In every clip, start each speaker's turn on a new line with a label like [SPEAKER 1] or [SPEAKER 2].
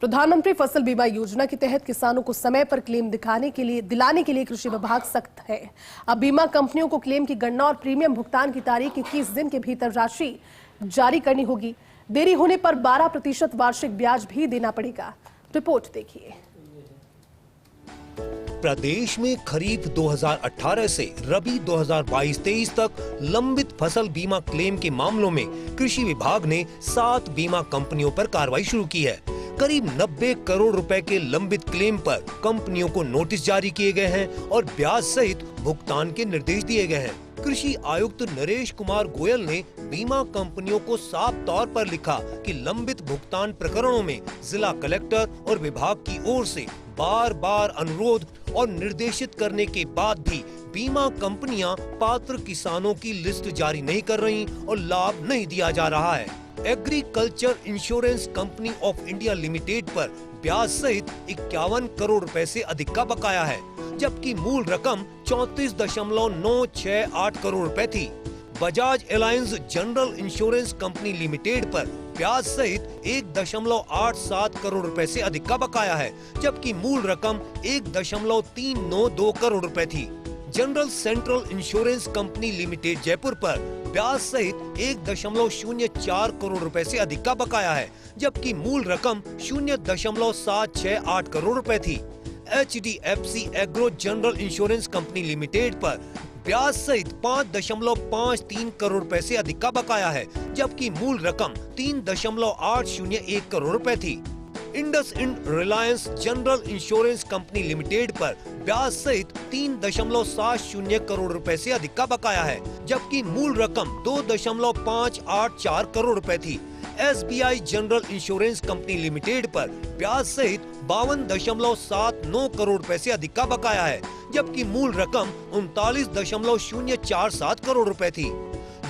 [SPEAKER 1] प्रधानमंत्री फसल बीमा योजना के तहत किसानों को समय पर क्लेम दिलाने के लिए कृषि विभाग सख्त है। अब बीमा कंपनियों को क्लेम की गणना और प्रीमियम भुगतान की तारीख 21 दिन के भीतर राशि जारी करनी होगी। देरी होने पर 12% वार्षिक ब्याज भी देना पड़ेगा। रिपोर्ट देखिए।
[SPEAKER 2] प्रदेश में खरीफ 2018 से रबी 2022-23 तक लंबित फसल बीमा क्लेम के मामलों में कृषि विभाग ने 7 बीमा कंपनियों पर कार्रवाई शुरू की है। करीब 90 करोड़ रुपए के लंबित क्लेम पर कंपनियों को नोटिस जारी किए गए हैं और ब्याज सहित भुगतान के निर्देश दिए गए हैं। कृषि आयुक्त नरेश कुमार गोयल ने बीमा कंपनियों को साफ तौर पर लिखा कि लंबित भुगतान प्रकरणों में जिला कलेक्टर और विभाग की ओर से बार बार अनुरोध और निर्देशित करने के बाद भी बीमा कंपनियां पात्र किसानों की लिस्ट जारी नहीं कर रही और लाभ नहीं दिया जा रहा है। Agriculture insurance company of India limited पर ब्याज सहित 51 करोड़ रुपए से अधिक का बकाया है, जबकि मूल रकम 34.968 करोड़ रुपए थी। Bajaj Allianz general insurance company limited पर ब्याज सहित 1.87 करोड़ रुपए से अधिक का बकाया है, जबकि मूल रकम 1.392 करोड़ रुपए थी। General central insurance company limited Jaipur पर ब्याज सहित 1.04 करोड़ रुपए से अधिक का बकाया है, जबकि मूल रकम 0.768 करोड़ रुपए थी। HDFC agro general insurance company limited पर ब्याज सहित 5.53 करोड़ रुपए से अधिक का बकाया है, जबकि मूल रकम 3.801 करोड़ रुपए थी। IndusInd Reliance general insurance company limited पर ब्याज सहित 3.70 करोड़ रुपए से अधिक का बकाया है, जबकि मूल रकम 2.584 करोड़ रुपए थी। SBI general insurance company limited पर ब्याज सहित 52.79 करोड़ रुपए से अधिक का बकाया है, जबकि मूल रकम 39.047 करोड़ रुपए थी।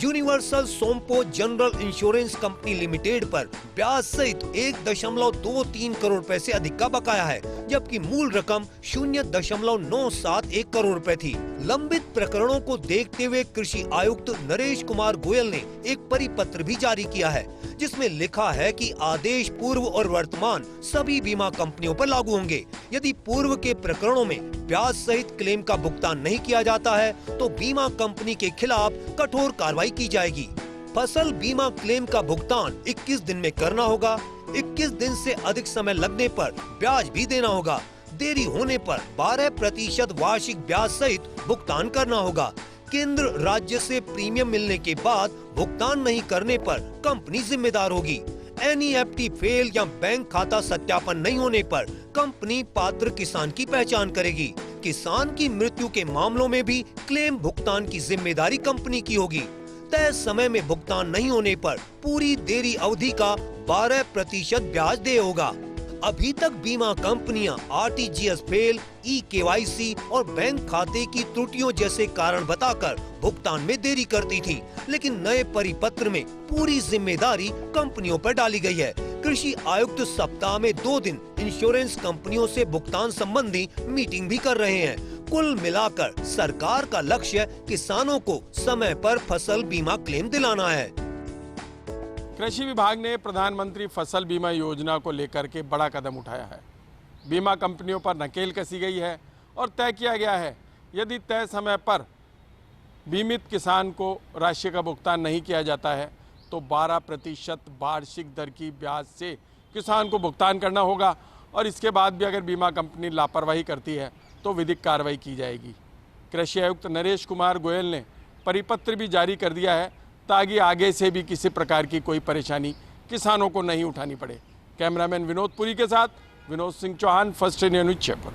[SPEAKER 2] Universal Sompo general insurance company limited पर ब्याज सहित 1.23 करोड़ रुपए से अधिक का बकाया है, जबकि मूल रकम 0.971 करोड़ रुपए थी। लंबित प्रकरणों को देखते हुए कृषि आयुक्त नरेश कुमार गोयल ने एक परिपत्र भी जारी किया है, जिसमें लिखा है कि आदेश पूर्व और वर्तमान सभी बीमा कंपनियों पर लागू होंगे। यदि पूर्व के प्रकरणों में ब्याज सहित क्लेम का भुगतान नहीं किया जाता है तो बीमा कंपनी के खिलाफ कठोर कार्रवाई की जाएगी। फसल बीमा क्लेम का भुगतान 21 दिन में करना होगा। 21 दिन से अधिक समय लगने पर ब्याज भी देना होगा। देरी होने पर 12% वार्षिक ब्याज सहित भुगतान करना होगा। केंद्र राज्य से प्रीमियम मिलने के बाद भुगतान नहीं करने पर कंपनी जिम्मेदार होगी। NEFT फेल या बैंक खाता सत्यापन नहीं होने पर कंपनी पात्र किसान की पहचान करेगी। किसान की मृत्यु के मामलों में भी क्लेम भुगतान की जिम्मेदारी कंपनी की होगी। तय समय में भुगतान नहीं होने पर पूरी देरी अवधि का 12% ब्याज देय होगा। अभी तक बीमा कंपनियां RTGS फेल, eKYC और बैंक खाते की त्रुटियों जैसे कारण बताकर भुगतान में देरी करती थी, लेकिन नए परिपत्र में पूरी जिम्मेदारी कंपनियों पर डाली गई है। कृषि आयुक्त सप्ताह में 2 दिन इंश्योरेंस कंपनियों से भुगतान संबंधी मीटिंग भी कर रहे हैं। कुल मिलाकर सरकार का लक्ष्य किसानों को समय पर फसल बीमा क्लेम दिलाना है।
[SPEAKER 3] कृषि विभाग ने प्रधानमंत्री फसल बीमा योजना को लेकर के बड़ा कदम उठाया है। बीमा कंपनियों पर नकेल कसी गई है और तय किया गया है, यदि तय समय पर बीमित किसान को राशि का भुगतान नहीं किया जाता है तो 12% वार्षिक दर की ब्याज से किसान को भुगतान करना होगा और इसके बाद भी अगर बीमा कंपनी लापरवाही करती है तो विधिक कार्रवाई की जाएगी। कृषि आयुक्त नरेश कुमार गोयल ने परिपत्र भी जारी कर दिया है ताकि आगे से भी किसी प्रकार की कोई परेशानी किसानों को नहीं उठानी पड़े। कैमरामैन विनोद पुरी के साथ Vinod Singh Chauhan, first India news Jaipur.